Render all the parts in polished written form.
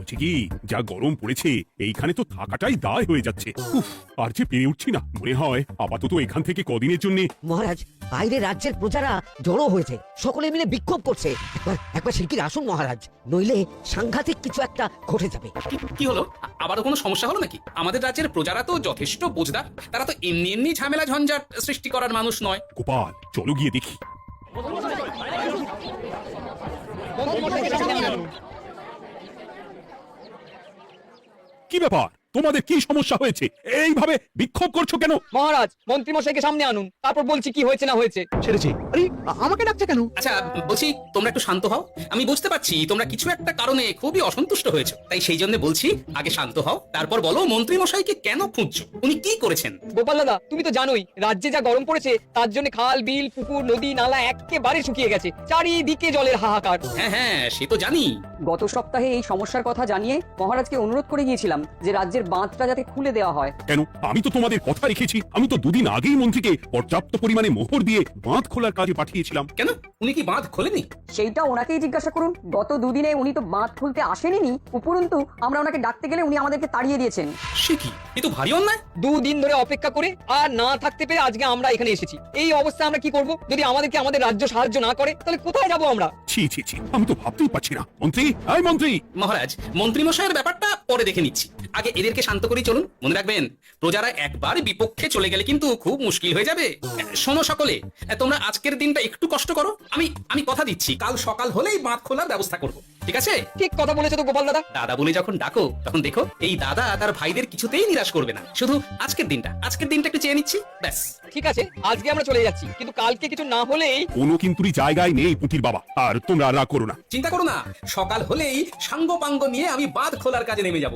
বলছি কি, যা গরম পড়েছে এইখানে তো থাকাটাই দায় হয়ে যাচ্ছে। উফ, আর যে পেরে উঠছি না। মনে হয় আপাতত এখান থেকে কদিনের জন্য। মহারাজ, বাইরে রাজ্যের প্রজারা জড়ো হয়েছে, সকলে মিলে বিক্ষোভ করছে। একবার শিগগির আসুন মহারাজ, নইলে সাংঘাতিক কিছু একটা ঘটে যাবে। কি হলো? আবারও কোনো সমস্যা হলো নাকি? আমাদের রাজ্যের প্রজারা তো যথেষ্ট বোঝদার, তারা তো এমনি এমনি ঝামেলা ঝঞ্ঝাট সৃষ্টি করার মানুষ নয়। গোপাল, চলো গিয়ে দেখি। কি ব্যাপার, তোমাদের কি সমস্যা হয়েছে? এইভাবে বিক্ষোভ করছো কেন? মহারাজ, মন্ত্রী মশাইকে সামনে আনুন, তারপর বলছি কি হয়েছে না হয়েছে। সেরেছি। আরে আমাকে ডাকছে কেন? আচ্ছা বলছি, তোমরা একটু শান্ত হও। আমি বুঝতে পারছি তোমরা কিছু একটা কারণে খুবই অসন্তুষ্ট হয়েছো, তাই সেই জন্য বলছি আগে শান্ত হও, তারপর বলো মন্ত্রী মশাইকে কেন খুঁজছো, উনি কি করেছেন? গোপাল দাদা, তুমি তো জানোই রাজ্যে যা গরম পড়েছে, তার জন্য খাল বিল পুকুর নদী নালা একেবারে শুকিয়ে গেছে, চারিদিকে জলের হাহাকার। হ্যাঁ হ্যাঁ, সে তো জানি। গত সপ্তাহে এই সমস্যার কথা জানিয়ে মহারাজকে অনুরোধ করে গিয়েছিলাম যে রাজ্যের বাঁধটা যাতে খুলে দেওয়া হয়। কেন? আমি তো তোমাদের কথা রেখেছি। আমি তো দুদিন আগেই মন্ত্রীকে পর্যাপ্ত পরিমাণে মোহর দিয়ে বাঁধ খোলার কাজে পাঠিয়েছিলাম। কেন, উনি কি বাঁধ খোলেনি? সেইটা ওনাকেই জিজ্ঞাসা করুন। গত দুদিনে উনি তো বাঁধ খুলতে আসেনি, উপরন্তু আমরা ওনাকে ডাকতে গেলে উনি আমাদেরকে তাড়িয়ে দিয়েছেন। সে কি, এ তো ভারী অন্যায়। দুদিন ধরে অপেক্ষা করে আর না থাকতে পেরে আজকে আমরা এখানে এসেছি। এই অবস্থা আমরা কি করব? যদি আমাদেরকে আমাদের রাজ্য সাহায্য না করে তাহলে কোথায় যাব আমরা? ছি ছি ছি, আমি তো ভাবতেই পারছি না। মন্ত্রী, এই মন্ত্রী। মহারাজ, মন্ত্রী মশাইয়ের ব্যাপারটা পরে দেখে নিচ্ছি, আগে এদেরকে শান্ত করেই চলুন। মনে রাখবেন, প্রজারা একবার বিপক্ষে চলে গেলে কিন্তু খুব মুশকিল হয়ে যাবে। শোনো সকলে, তোমরা আজকের দিনটা একটু কষ্ট করো। আমি কথা দিচ্ছি, কাল সকাল হলেই বাঁধ খোলার ব্যবস্থা করব, ঠিক আছে? ঠিক কথা বলেছো তো গোপাল দাদা। দাদা বলে যখন ডাকো, তখন দেখো এই দাদা তার ভাইদের কিছুতেই নিরাশ করবে না। শুধু আজকের দিনটা একটু চেয়ে নিচ্ছি, ব্যাস। ঠিক আছে, আজকে আমরা চলে যাচ্ছি, কিন্তু কালকে কিছু না হলেই। কোনো কিন্তুরই জায়গায় নেই পুঁটির বাবা। আর তোমরা রাগ করো না। চিন্তা করো না, সকাল হলেই সাঙ্গ পাঙ্গ নিয়ে আমি বাঁধ খোলার কাজে নেমে যাব।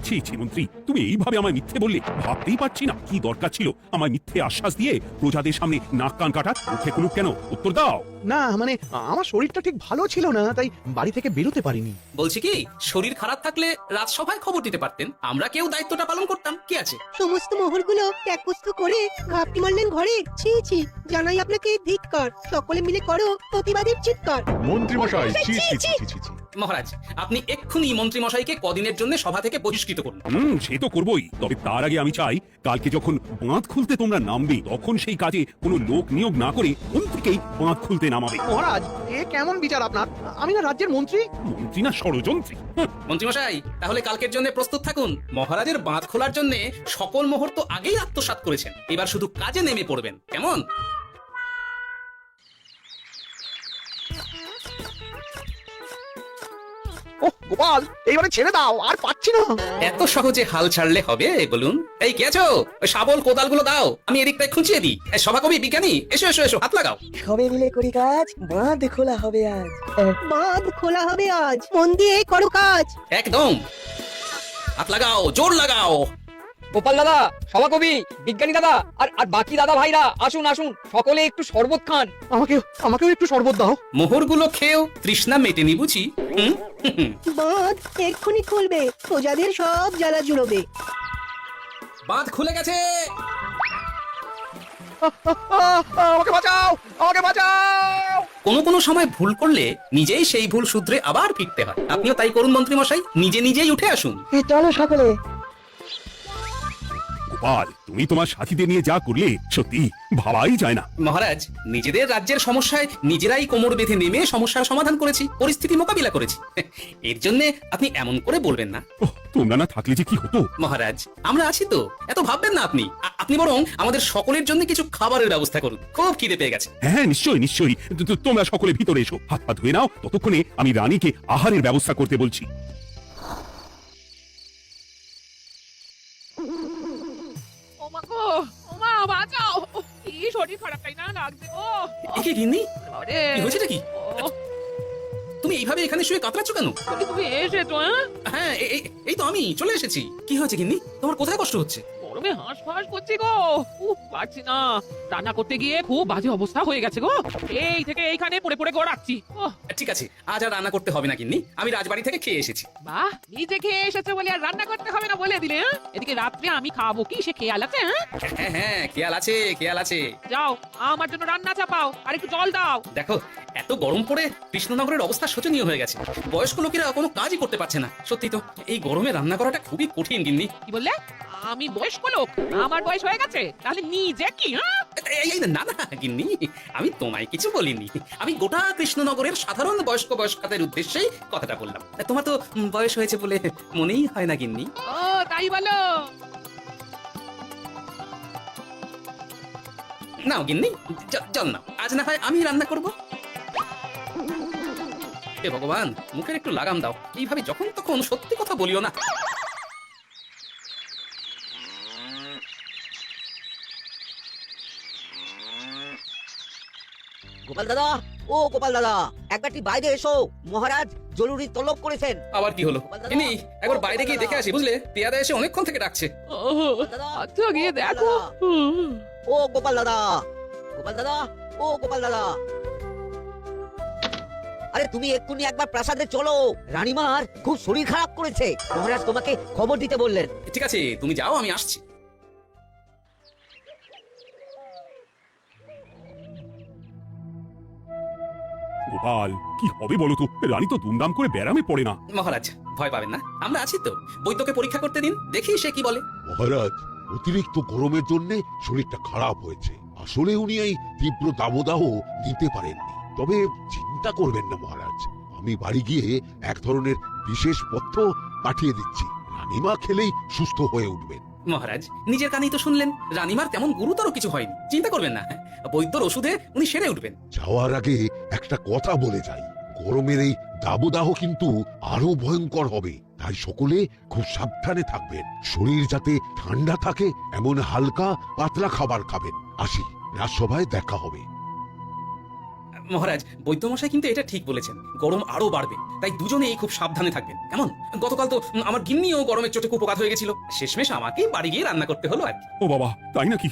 ছি ছি মন্ত্রী, তুমি এইভাবে আমায় মিথ্যে বললে। ভাবতেই পারছি না কি দরকার ছিল আমায় মিথ্যে আশ্বাস দিয়ে প্রজাদের সামনে নাক কান কাটার। মুখে কুলুপ কেন? উত্তর দাও। না মানে আমার শরীরটা ঠিক ভালো ছিল না, তাই বাড়ি থেকে বেরোতে পারিনি। বলছি কি, শরীর খারাপ থাকলে রাজসভায় খবর দিতে পারতেন, আমরা কেউ দায়িত্বটা পালন করতাম। কি আছে? সমস্ত মোহরগুলো ত্যাগপুষ্ট করে ঘাপটি মারলেন ঘরে। ছি ছি, জানাই আপনাকে ধিক্কার। সকলে মিলে করো প্রতিবাদের চিৎকার। মন্ত্রী মশাই, ছি ছি ছি ছি ছি। মহারাজ, আপনি এক্ষুনি মন্ত্রী মশাইকে কদিনের জন্য সভা থেকে বহিষ্কৃত করুন। সে তো করবোই, তবে তার আগে আমি চাই কালকে যখন বাঁধ খুলতে তোমরা নামবে, তখন সেই কাজে কোনো লোক নিয়োগ না করে অন্তিকেই বাঁধ খুলতে নামাবে। মহারাজ, এ কেমন বিচার আপনার? আমি না রাজ্যের মন্ত্রী। মন্ত্রী না ষড়যন্ত্রী। মন্ত্রী মশাই, তাহলে কালকের জন্য প্রস্তুত থাকুন। মহারাজের বাঁধ খোলার জন্য সকল মোহর তো আগেই আত্মসাৎ করেছেন, এবার শুধু কাজে নেমে পড়বেন, কেমন? ও গোপাল, এইবারে ছেড়ে দাও, আর পাচ্ছি না। এত সহজে হাল ছাড়লে হবে বলুন? এই কে আছো? ওই শাবল কোদালগুলো দাও, আমি এদিকটায় খুঁচিয়ে দিই। এই সভাকবি বিজ্ঞানী, এসো এসো এসো, হাত লাগাও। সবে মিলে করি কাজ, বাঁধ খোলা হবে আজ। বাঁধ খোলা হবে আজ, মন দিয়ে করো কাজ। একদম, হাত লাগাও, জোর লাগাও। গোপাল দাদা, সভাকবি, বিজ্ঞানী দাদা আর আর বাকি দাদা ভাইরা আসুন আসুন, সকলে একটু শরবত খান। আমাকেও একটু শরবত দাও। মোহরগুলো খেয়েও তৃষ্ণা মেটেনি বুঝি? বাঁধ এক্ষুনি খুলবে, প্রজাদের সব জ্বালা জুড়বে। বাঁধ খুলে গেছে। আমাকে বাঁচাও, আমাকে বাঁচাও। কোনো সময় ভুল করলে নিজেই সেই ভুল শুধরে আবার ফিরতে হয়। আপনিও তাই করুন মন্ত্রী মশাই, নিজেই উঠে আসুন। চলো সকলে। গোপাল, তুমি তোমার সাথীদের নিয়ে যা করলে সত্যি ভাবাই যায় না। মহারাজ, নিজেদের রাজ্যের সমস্যায় নিজেরাই কোমর বেঁধে নেমে সমস্যার সমাধান করেছি, পরিস্থিতি মোকাবিলা করেছি। এর জন্য আপনি এমন করে বলবেন না। ওহ, তোমরা না থাকলে যে কি হতো। মহারাজ, আমরা আছি তো, এত ভাববেন না আপনি। আপনি বরং আমাদের সকলের জন্য কিছু খাবারের ব্যবস্থা করুন, খুব খিদে পেয়ে গেছে। হ্যাঁ নিশ্চয়ই নিশ্চয়ই, তোমরা সকলে ভিতরে এসো, হাত পা ধুয়ে নাও। ততক্ষণে আমি রানীকে আহারের ব্যবস্থা করতে বলছি। ওমা বাঁচাও, কি শরীর খারাপ, তাই না লাগছে গো। একে গিন্নি, আরে কি হয়েছে কি? তুমি এইভাবে এখানে শুয়ে কাতরাচ্ছ কেন? তুমি এসেছো? হ্যাঁ, এই তো আমি চলে এসেছি। কি হয়েছে গিন্নি, তোমার কোথায় কষ্ট হচ্ছে? গরমে হাঁসফাঁস করছি গো, পারছি না। রান্না করতে গিয়ে খুব বাজে অবস্থা হয়ে গেছে গো, এই থেকে এইখানে পড়ে পড়ে গড়াচ্ছি। ঠিক আছে, আজ আর রান্না করতে হবে না গিন্নি, আমি রাজবাড়ি থেকে খেয়ে এসেছি। বাহ, নিজে খেয়ে এসেছে বলে আর রান্না করতে হবে না বলে দিলে, হ্যাঁ? এদিকে রাত্রে আমি খাবো কি সে খেয়াল আছে? হ্যাঁ, হ্যাঁ, খেয়াল আছে, খেয়াল আছে। যাও আমার জন্য রান্না চাপাও আর একটু জল দাও। দেখো, এত গরম পড়ে কৃষ্ণনগরের অবস্থা শোচনীয় হয়ে গেছে। বয়স্ক লোকেরা কোনো কাজই করতে পারছে না। সত্যি তো, এই গরমে রান্না করাটা খুবই কঠিন গিন্নি। কি বললে? আমি বয়স্ক লোক? আমার বয়স হয়ে গেছে, তাহলে নিজে কি? হ্যাঁ, না না গিন্নি, আমি তোমায় কিছু বলিনি, আমি গোটা কৃষ্ণনগরের সাধারণ বয়স্কদের উদ্দেশ্যেই কথাটা বললাম। তোমার তো বয়স হয়েছে বলে মনেই হয় না গিন্নি। ও তাই বলো? নাও গিন্নি, চল নাও, আজ না হয় আমি রান্না করব। হে ভগবান, মুখের একটু লাগাম দাও, এইভাবে যখন তখন সত্যি কথা বলিও না। গোপাল দাদা, ও গোপাল দাদা, একবারটি বাইরে এসো, মহারাজ জরুরি তলব করেছেন। আবার কি হলো গিন্নি? একবার বাইরে গিয়ে দেখে আসি, বুঝলে? পেয়াদা এসে অনেকক্ষণ থেকে ডাকছে। আচ্ছা গিয়ে দেখো। ও গোপাল দাদা, গোপাল দাদা, ও গোপাল দাদা, আরে তুমি এক্ষুনি একবার প্রাসাদে চলো, রানীমার খুব শরীর খারাপ করেছে, মহারাজ তোমাকে খবর দিতে বললেন। ঠিক আছে, তুমি যাও, আমি আসছি। গোপাল, কি হবে বলো তো? রানী তো দুমদাম করে ব্যারামে পড়ে না। মহারাজ ভয় পাবেন না, আমরা আছি তো। বৈদ্যকে পরীক্ষা করতে দিন, দেখি সে কি বলে। মহারাজ, অতিরিক্ত গরমের জন্য শরীরটা খারাপ হয়েছে। আসলে উনি এই তীব্র দাবদাহ নিতে পারেননি। তবে চিন্তা করবেন না মহারাজ, আমি বাড়ি গিয়ে এক ধরনের বিশেষ পথ্য পাঠিয়ে দিচ্ছি। রানীমা খেলেই সুস্থ হয়ে উঠবেন। মহারাজ নিজের কানেই তো শুনলেন, রানীমার তেমন গুরুতর কিছু হয়নি, চিন্তা করবেন না। বৈদ্যর ওষুধে উনি সেরে উঠবেন। যাওয়ার আগে একটা কথা বলে যাই, গরমের এই দাবদাহ কিন্তু আরো ভয়ঙ্কর হবে। তাই সকলে খুব সাবধানে থাকবেন। শরীর যাতে ঠান্ডা থাকে এমন হালকা পাতলা খাবার খাবেন। আসি, রাজসভায় দেখা হবে। মহারাজ, বৈদ্যমশাই কিন্তু এটা ঠিক বলেছেন, গরম আরো বাড়বে, তাই দুজনেই খুব সাবধানে থাকবেন। কেমন? গতকাল তো আমার গিন্নিও গরমের চোটে কুপকাত হয়ে গেছিল, শেষমেশ আমাকেই বাড়ি গিয়ে রান্না করতে হলো আর কি। ও বাবা, তাই নাকি?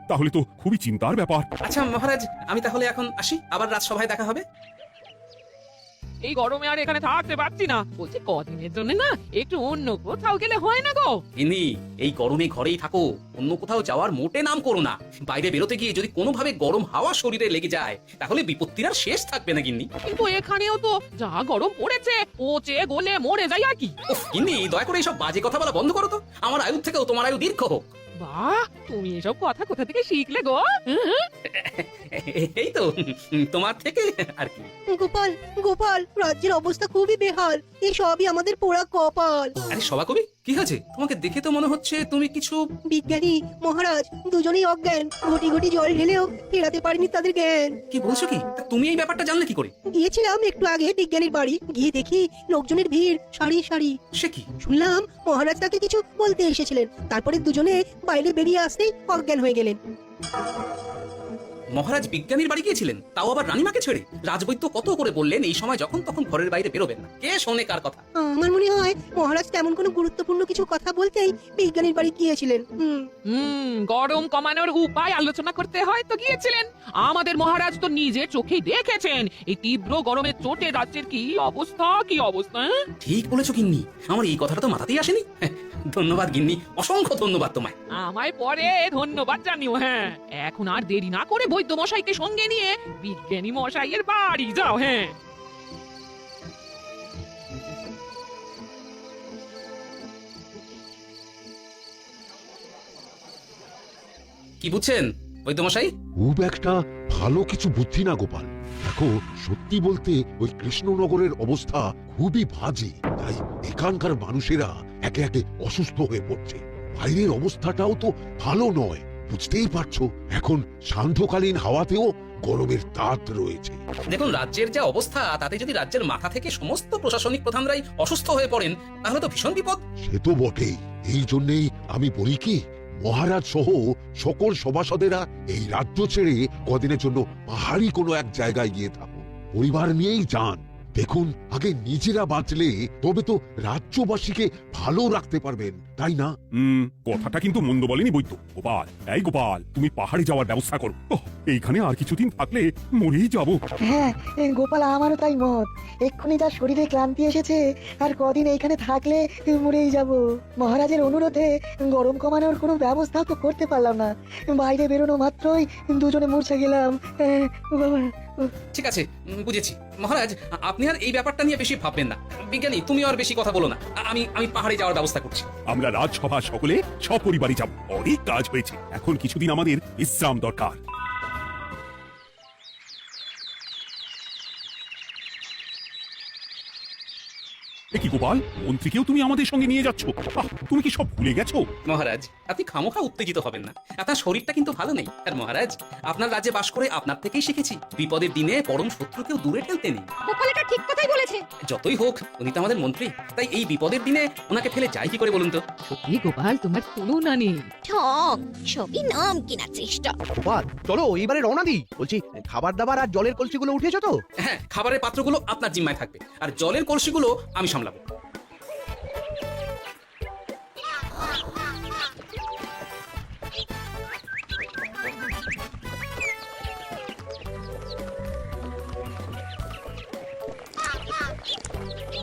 তাহলে তো খুবই চিন্তার ব্যাপার। আচ্ছা মহারাজ, আমি তাহলে এখন আসি, আবার রাজসভায় দেখা হবে। এই গরমে আর এখানে থাকতে পারছি না, বলছি কদিনের জন্য না একটু অন্য কোথাও গেলে হয় না গো? গিন্নি, এই গরমে ঘরেই থাকো, অন্য কোথাও যাওয়ার মোটে নাম করো না। বাইরে বেরোতে গিয়ে যদি কোনোভাবে গরম হাওয়া শরীরে লেগে যায়, তাহলে বিপত্তির আর শেষ থাকবে না গিন্নি। কিন্তু এখানেও তো যা গরম পড়েছে, পচে গলে মরে যাই আর কি। উফ গিন্নি, দয়া করে এইসব বাজে কথা বলা বন্ধ করো তো। আমার আয়ু থেকেও তোমার আয়ু দীর্ঘ হোক। বাহ, তুমি এসব কথা কোথা থেকে শিখলে গো? এই তো তোমার থেকে আর কি। গোপাল, গোপাল, রাজ্যের অবস্থা খুবই বেহাল, এই সবই আমাদের পোড়া কপাল। আরে সভাকবি, কি হয়েছে? তোমাকে দেখে তো মনে হচ্ছে তুমি কিছু। বিজ্ঞানী মহারাজ দুজনেই অজ্ঞান, ঘটি ঘটি জল ঢেলেও ফেরাতে পারেনি তাদের জ্ঞান। কি বলছো কি? তা তুমি এই ব্যাপারটা জানলে কি করে? গিয়েছিলাম একটু আগে বিজ্ঞানীর বাড়ি, গিয়ে দেখি লোকজনের ভিড় সারি সারি। সে কি? শুনলাম মহারাজ তাকে কিছু বলতে এসেছিলেন, তারপরে দুজনে বাইরে বেরিয়ে আসতেই অজ্ঞান হয়ে গেলেন। মহারাজ বিজ্ঞানীর বাড়ি গিয়েছিলেন, তাও আবার রানীমাকে ছেড়ে? রাজবৈদ্য কত করে বললেন এই সময় যখন তখন ঘরের বাইরে বেরোবেন না। কে শোনে কার কথা? আমার মনে হয় মহারাজ তেমন কোনো গুরুত্বপূর্ণ কিছু কথা বলতেই বিজ্ঞানীর বাড়ি গিয়েছিলেন। গরম কমানোর উপায় আলোচনা করতে হয়তো গিয়েছিলেন। আমাদের মহারাজ তো নিজের চোখেই দেখেছেন এই তীব্র গরমের চোটে রাজ্যের কি অবস্থা, কি অবস্থা। ঠিক বলেছো গিন্নি, আমার এই কথাটা তো মাথাতেই আসেনি। ধন্যবাদ গিন্নি, অসংখ্য ধন্যবাদ তোমায়। আমায় পরে ধন্যবাদ জানিও। হ্যাঁ, এখন আর দেরি না করে বৈদ্য মশাইকে সঙ্গে নিয়ে বিজ্ঞানী মশাইয়ের বাড়ি যাও। হ্যাঁ, কি বুঝছেন বৈদ্যমশাই? খুব একটা ভালো কিছু বুদ্ধি না গোপাল। দেখো, সত্যি বলতে ওই কৃষ্ণনগরের অবস্থা খুবই বাজে। তাই এখানকার মানুষেরা একে একে অসুস্থ হয়ে পড়ছে। বাইরের অবস্থাটাও তো ভালো নয়, বুঝতেই পারছো। এখন সান্ধ্যকালীন হাওয়াতেও গরমের তাত রয়েছে। দেখুন, রাজ্যের যা অবস্থা, তাতে যদি রাজ্যের মাথা থেকে সমস্ত প্রশাসনিক প্রধানরাই অসুস্থ হয়ে পড়েন, তাহলে তো ভীষণ বিপদ। সে তো বটেই। এই জন্যেই আমি বলি কি, মহারাজ সহ সকল সভাসদেরা এই রাজ্য ছেড়ে কদিনের জন্য পাহাড়ি কোনো এক জায়গায় গিয়ে থাকুন। পরিবার নিয়েই যান, দেখুন, আগে নিজেরা বাঁচলে তবে তো রাজ্যবাসীকে ভালো রাখতে পারবেন, তাই না? কথাটা কিন্তু মন্দ বলেনি বৈদ্য। গোপাল, এই গোপাল, তুমি পাহাড়ে যাওয়ার ব্যবস্থা করো। এইখানে আর কিছুদিন থাকলে মরেই যাব। হ্যাঁ গোপাল, আমারও তাই মত। এক্ষুনি তার শরীরে ক্লান্তি এসেছে, আর কদিন এইখানে থাকলে মরেই যাব। মহারাজের অনুরোধে গরম কমানোর কোনো ব্যবস্থা তো করতে পারলাম না। বাইরে বেরোনো মাত্রই দুজনে মূর্ছা গেলাম। বাবা, ঠিক আছে, বুঝেছি। মহারাজ, আপনি আর এই ব্যাপারটা নিয়ে বেশি ভাববেন না। বিজ্ঞানী, তুমি আর বেশি কথা বলো না। আমি পাহাড়ে যাওয়ার ব্যবস্থা করছি। আমরা রাজসভা সকলে সপরিবারে যাব। অনেক কাজ হয়েছে, এখন কিছুদিন আমাদের বিশ্রাম দরকার। কি গোপাল, মন্ত্রীকেও তুমি আমাদের সঙ্গে নিয়ে যাচ্ছ? তুমি কি সব ভুলে গেছো? মহারাজ, আপনি খামোখা উত্তেজিত হবেন না। আপনার শরীরটা কিন্তু ভালো নেই। আর মহারাজ, আপনার রাজ্যে বাস করে আপনার থেকেই শিখেছি বিপদের দিনে পরম শত্রুকেও দূরে ঠেলতে নেই। গোপাল এটা ঠিক কথাই বলেছে। যতই হোক, উনি তো আমাদের মন্ত্রী, তাই এই বিপদের দিনে ওনাকে ফেলে যায় কি করে বলুন তো? সত্যি গোপাল, তোমার তুলনা নেই। ঠক, সবই নাম কেনার চেষ্টা। গোপাল, চলো এইবারে রওনা দিই। বলছি, খাবার দাবার আর জলের কলসিগুলো উঠেছো তো? হ্যাঁ, খাবারের পাত্রগুলো আপনার জিম্মায় থাকবে, আর জলের কলসিগুলো আমি সামলাবো।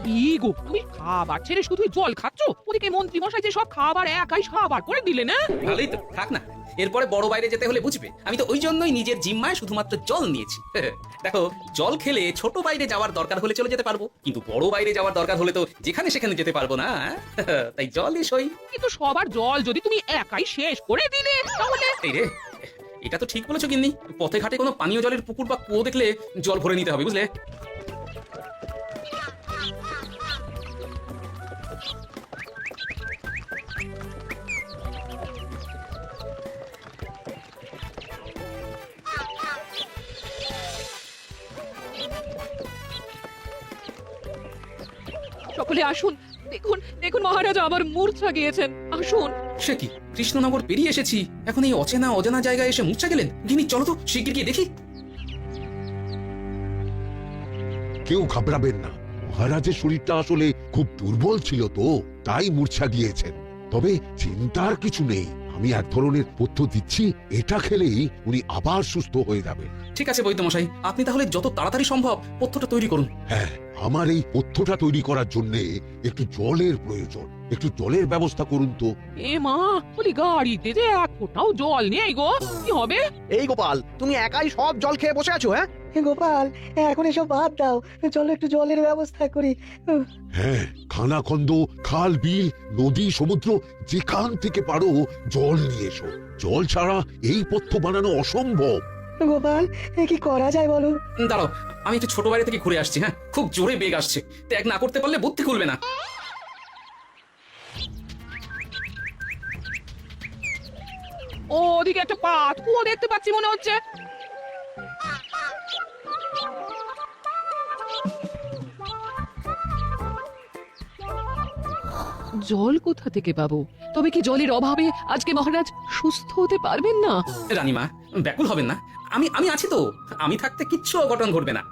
কি গো, তুমি খাবার ছেড়ে শুধু জল খাচ্ছ? ওদিকে মন্ত্রী মশাই যে সব খাবার একাই সাবার করে দিলেন। না ভালোই তো, থাক না। এরপরে বড় বাইরে যেতে হলে বুঝবে, আমি তো ওই জন্যই নিজের জিম্মায় শুধুমাত্র জল নিয়েছি। দেখো, জল খেলে ছোট বাইরে যাওয়ার দরকার হলে চলে যেতে পারবো, কিন্তু বড় বাইরে যাওয়ার দরকার হলে তো যেখানে সেখানে যেতে পারবো না। তাই জল এসই। কিন্তু সবার জল যদি তুমি একাই শেষ করে দিলে তাহলে? এই রে, এটা তো ঠিক বলেছো গিন্নি। পথে ঘাটে কোনো পানীয় জলের পুকুর বা কুয়ো দেখলে জল ভরে নিতে হবে, বুঝলে? সকলে আসুন, দেখুন দেখুন, মহারাজ আবার মূর্ছা গিয়েছেন। আসুন। সে কি, কৃষ্ণনগর পেরিয়ে এসেছি, এখন এই অচেনা অজানা জায়গায় এসে মূর্ছা গেলেন? গিন্নি, চলো তো শিগগির গিয়ে দেখি। কেউ ঘাবড়াবেন না, মহারাজের শরীরটা আসলে খুব দুর্বল ছিল তো, তাই মূর্ছা গিয়েছেন। তবে চিন্তার কিছু নেই, আমি এক ধরনের পথ্য দিচ্ছি, এটা খেলেই উনি আবার সুস্থ হয়ে যাবেন। ঠিক আছে বৈদ্যমশাই, আপনি তাহলে যত তাড়াতাড়ি সম্ভব পথ্যটা তৈরি করুন। হ্যাঁ, আমার এই পথ্যটা তৈরি করার জন্য একটু জলের প্রয়োজন। একটু জলের ব্যবস্থা করুন তো। এ মা, বলি গাড়িতে যে এক ফোঁটাও জল নেই গো, কি হবে? এই গোপাল, তুমি একাই সব জল খেয়ে বসে আছো? হ্যাঁ গোপাল, এখন এসব বাদ দাও, চলো একটু জলের ব্যবস্থা করি। হ্যাঁ, খানাখন্দ, খাল, বিল, নদী, সমুদ্র, যেখান থেকে পারো জল নিয়ে এসো। জল ছাড়া এই পথ্য বানানো অসম্ভব। গোপাল, কি করা যায় বলো? দাঁড়াও, আমি একটু ছোট বাড়ি থেকে ঘুরে আসছি। হ্যাঁ, খুব জোরে বেগ আসছে, ত্যাগ না করতে পারলে বুদ্ধি খুলবে না। ওদিকে একটা পাতকুয়ো দেখতে পাচ্ছি মনে হচ্ছে। জল কোথা থেকে পাবো? তবে কি জলের অভাবে আজকে মহারাজ সুস্থ হতে পারবেন না? রানীমা, ব্যাকুল হবেন না, আমি আছি তো। আমি থাকতে কিচ্ছু অঘটন ঘটবে না।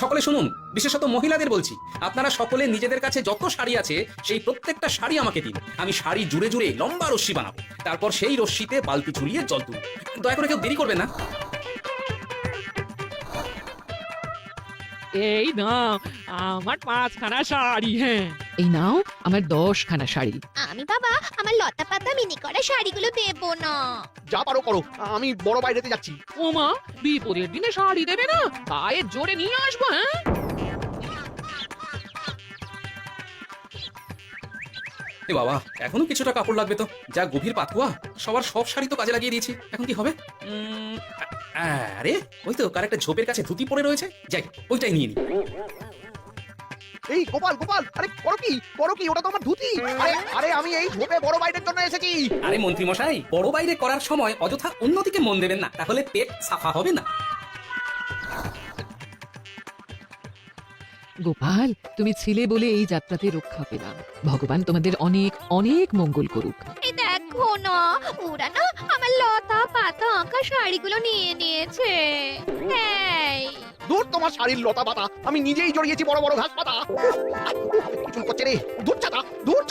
সকলে শুনুন, বিশেষত মহিলাদের বলছি, আপনারা সকলে নিজেদের কাছে যত শাড়ি আছে সেই প্রত্যেকটা শাড়ি আমাকে দিন। আমি শাড়ি জুড়ে জুড়ে লম্বা রশ্মি বানাবো, তারপর সেই রশ্মিতে বালতি ঝুলিয়ে জল তুলব। দয়া করে কেউ দেরি করবেন না। এই নাও আমার 5খানা শাড়ি। হ্যাঁ, এই নাও আমার 10খানা শাড়ি। আমি বাবা আমার লতা পাতা মিনি করা শাড়িগুলো দেবো না। যা পারো করো, আমি বড় বাইরেতে যাচ্ছি। ও মা, বিপদের দিনে শাড়ি দেবে না? গায়ের জোরে নিয়ে আসবো। হ্যাঁ, এ বাবা, এখনো কিছুটা কাপড় লাগবে তো। যা গভীর পাতকুয়া, সবার সব শাড়ি তো কাজে লাগিয়ে দিয়েছি, এখন কি হবে? আরে ওই তো কার একটা ঝোপের কাছে ধুতি পড়ে রয়েছে, যাই ওইটাই নিয়ে নি। এই গোপাল, গোপাল, আরে করো কি, ওটা তো আমার ধুতি। আরে আমি এই ঝোপে বড় বাইরের জন্য এসেছি। আরে মন্ত্রী মশাই, বড় বাইরে করার সময় অযথা অন্যদিকে মন দেবেন না, তাহলে পেট সাফা হবে না। গোপাল, তুমি ছিলে বলে এই যাত্রাতে রক্ষা পেলাম। ভগবান তোমাদের অনেক অনেক মঙ্গল করুক। এই দেখো না, ওরা না আমার লতা পাতা আঁকা শাড়িগুলো নিয়ে নিয়েছে। এই দূর তোমার শাড়ির লতা পাতা, আমি নিজেই জড়িয়েছি বড় বড় ঘাস পাতা। কিছু করছে রে, দূর চাতা, দূর